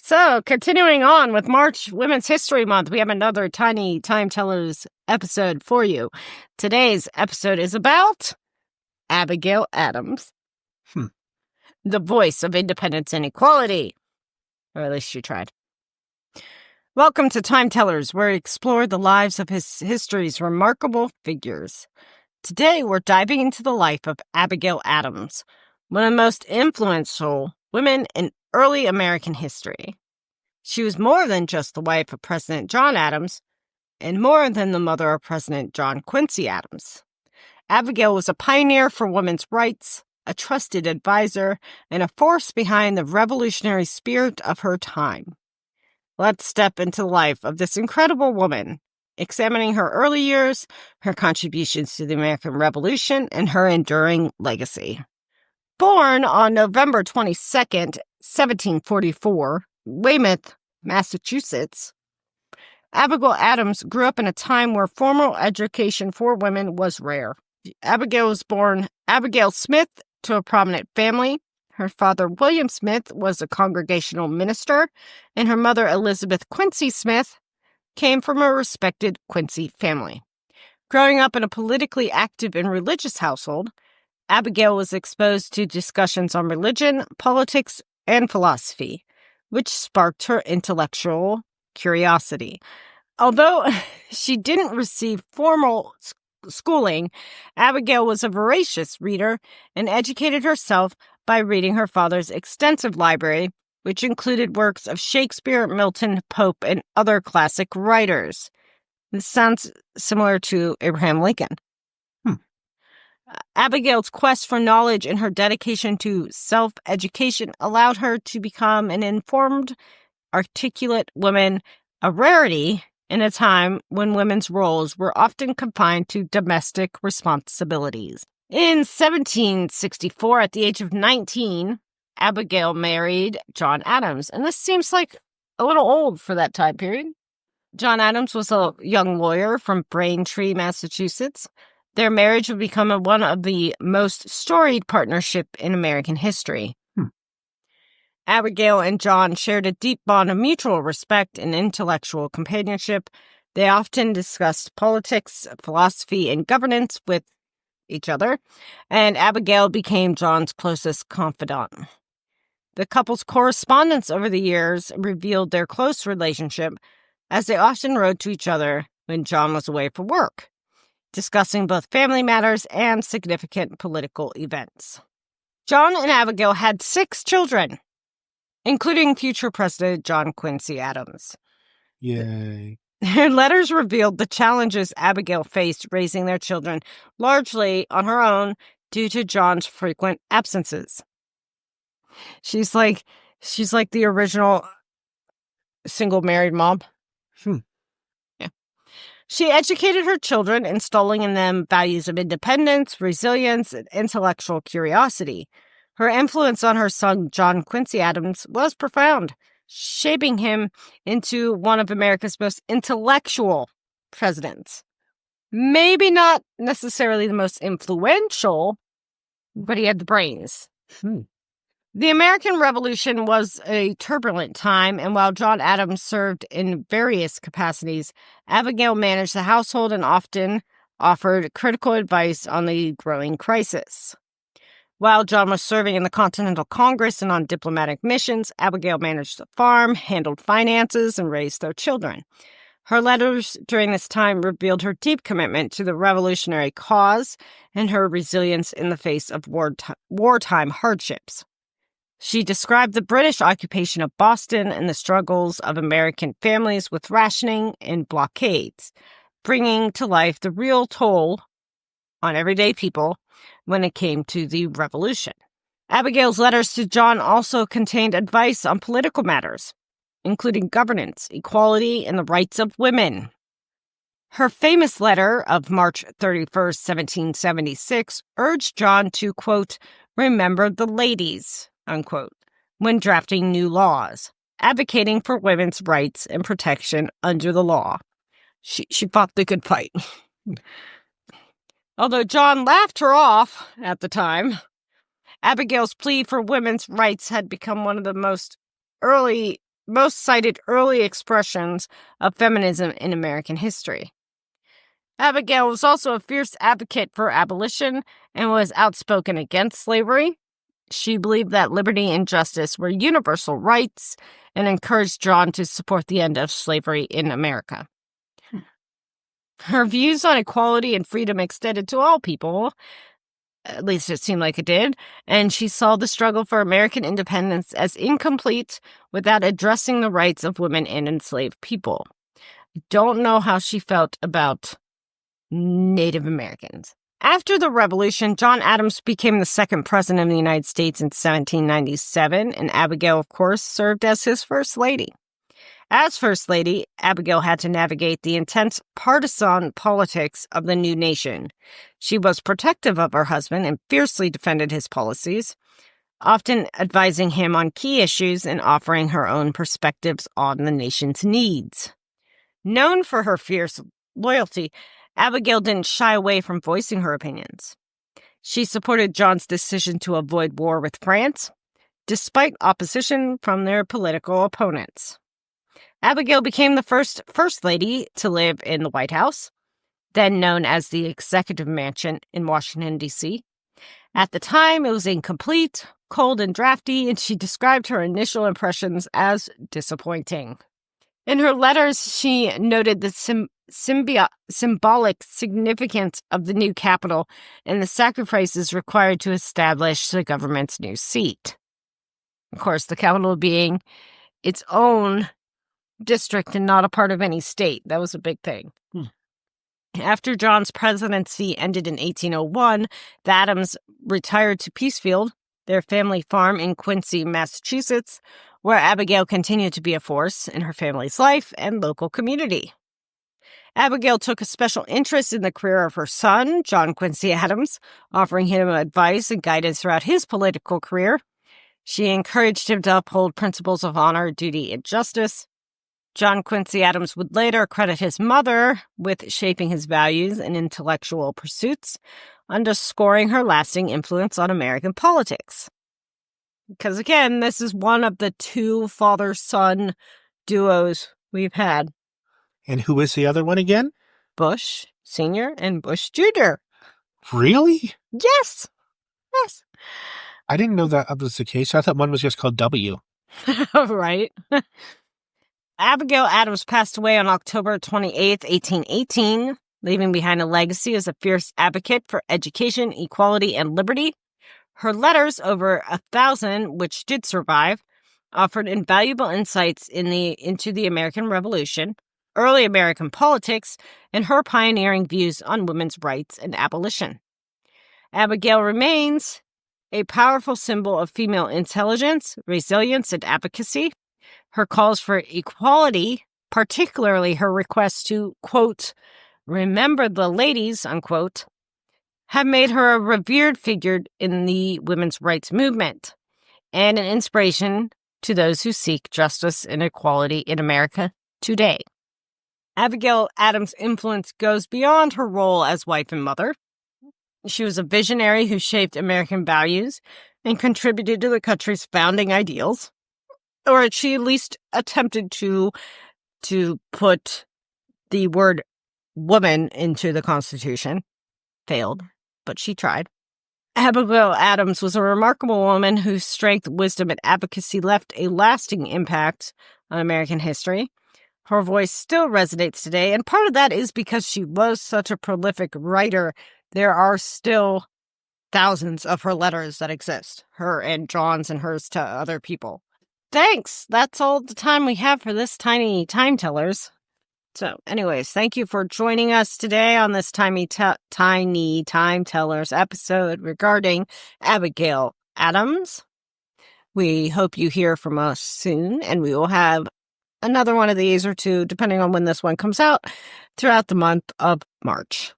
So, continuing on with March Women's History Month, we have another tiny Time Tellers episode for you. Today's episode is about Abigail Adams, the voice of independence and equality. Or at least she tried. Welcome to Time Tellers, where we explore the lives of history's remarkable figures. Today, we're diving into the life of Abigail Adams, one of the most influential women in early American history. She was more than just the wife of President John Adams, and more than the mother of President John Quincy Adams. Abigail was a pioneer for women's rights, a trusted advisor, and a force behind the revolutionary spirit of her time. Let's step into the life of this incredible woman, examining her early years, her contributions to the American Revolution, and her enduring legacy. Born on November 22nd, 1744, Weymouth, Massachusetts, Abigail Adams grew up in a time where formal education for women was rare. Abigail was born Abigail Smith to a prominent family. Her father, William Smith, was a congregational minister, and her mother, Elizabeth Quincy Smith, came from a respected Quincy family. Growing up in a politically active and religious household, Abigail was exposed to discussions on religion, politics, and philosophy, which sparked her intellectual curiosity. Although she didn't receive formal schooling, Abigail was a voracious reader and educated herself by reading her father's extensive library, which included works of Shakespeare, Milton, Pope, and other classic writers. This sounds similar to Abraham Lincoln. Abigail's quest for knowledge and her dedication to self-education allowed her to become an informed, articulate woman, a rarity in a time when women's roles were often confined to domestic responsibilities. In 1764, at the age of 19, Abigail married John Adams, and this seems like a little old for that time period. John Adams was a young lawyer from Braintree, Massachusetts. Their marriage would become one of the most storied partnerships in American history. Abigail and John shared a deep bond of mutual respect and intellectual companionship. They often discussed politics, philosophy, and governance with each other, and Abigail became John's closest confidant. The couple's correspondence over the years revealed their close relationship, as they often wrote to each other when John was away for work, discussing both family matters and significant political events. John and Abigail had 6 children, including future President John Quincy Adams. Yay. Their letters revealed the challenges Abigail faced raising their children, largely on her own due to John's frequent absences. She's like the original single married mom. She educated her children, installing in them values of independence, resilience, and intellectual curiosity. Her influence on her son, John Quincy Adams, was profound, shaping him into one of America's most intellectual presidents. Maybe not necessarily the most influential, but he had the brains. The American Revolution was a turbulent time, and while John Adams served in various capacities, Abigail managed the household and often offered critical advice on the growing crisis. While John was serving in the Continental Congress and on diplomatic missions, Abigail managed the farm, handled finances, and raised their children. Her letters during this time revealed her deep commitment to the revolutionary cause and her resilience in the face of wartime hardships. She described the British occupation of Boston and the struggles of American families with rationing and blockades, bringing to life the real toll on everyday people when it came to the revolution. Abigail's letters to John also contained advice on political matters, including governance, equality, and the rights of women. Her famous letter of March 31st, 1776, urged John to, quote, remember the ladies, unquote, when drafting new laws, advocating for women's rights and protection under the law. She fought the good fight. Although John laughed her off at the time, Abigail's plea for women's rights had become one of the most early most cited early expressions of feminism in American history. Abigail was also a fierce advocate for abolition and was outspoken against slavery. She believed that liberty and justice were universal rights and encouraged John to support the end of slavery in America. Her views on equality and freedom extended to all people, at least it seemed like it did, and she saw the struggle for American independence as incomplete without addressing the rights of women and enslaved people. I don't know how she felt about Native Americans. After the Revolution, John Adams became the second president of the United States in 1797, and Abigail, of course, served as his first lady. As First Lady, Abigail had to navigate the intense partisan politics of the new nation. She was protective of her husband and fiercely defended his policies, often advising him on key issues and offering her own perspectives on the nation's needs. Known for her fierce loyalty, Abigail didn't shy away from voicing her opinions. She supported John's decision to avoid war with France, despite opposition from their political opponents. Abigail became the first First Lady to live in the White House, then known as the Executive Mansion in Washington, D.C. At the time, it was incomplete, cold, and drafty, and she described her initial impressions as disappointing. In her letters, she noted the symbolic significance of the new capital and the sacrifices required to establish the government's new seat. Of course, the capital being its own district and not a part of any state. That was a big thing. After John's presidency ended in 1801, the Adams retired to Peacefield, their family farm in Quincy, Massachusetts, where Abigail continued to be a force in her family's life and local community. Abigail took a special interest in the career of her son, John Quincy Adams, offering him advice and guidance throughout his political career. She encouraged him to uphold principles of honor, duty, and justice. John Quincy Adams would later credit his mother with shaping his values and intellectual pursuits, underscoring her lasting influence on American politics. Because again, this is one of the two father-son duos we've had. And who is the other one again? Bush Sr. and Bush Jr. Really? Yes. Yes. I didn't know that was the case. I thought one was just called W. Right. Abigail Adams passed away on October 28, 1818, leaving behind a legacy as a fierce advocate for education, equality, and liberty. Her letters, over 1,000, which did survive, offered invaluable insights into the American Revolution, early American politics, and her pioneering views on women's rights and abolition. Abigail remains a powerful symbol of female intelligence, resilience, and advocacy. Her calls for equality, particularly her request to, quote, remember the ladies, unquote, have made her a revered figure in the women's rights movement and an inspiration to those who seek justice and equality in America today. Abigail Adams' influence goes beyond her role as wife and mother. She was a visionary who shaped American values and contributed to the country's founding ideals. Or she at least attempted to put the word woman into the Constitution. Failed, but she tried. Abigail Adams was a remarkable woman whose strength, wisdom, and advocacy left a lasting impact on American history. Her voice still resonates today, and part of that is because she was such a prolific writer. There are still thousands of her letters that exist, her and John's and hers to other people. Thanks. That's all the time we have for this tiny time tellers. So anyways, thank you for joining us today on this tiny time tellers episode regarding Abigail Adams. We hope you hear from us soon, and we will have another one of these or two, depending on when this one comes out, throughout the month of March.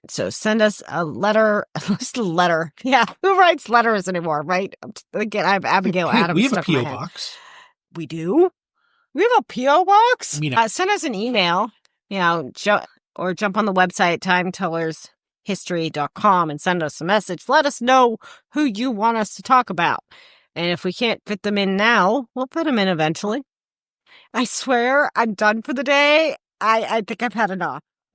So send us a letter. Just a letter. Yeah, who writes letters anymore, right? Again, I have Abigail Adams. We have a P.O. box. We do? We have a P.O. box? Send us an email, or jump on the website, timetellershistory.com, and send us a message. Let us know who you want us to talk about. And if we can't fit them in now, we'll put them in eventually. I swear I'm done for the day. I think I've had enough.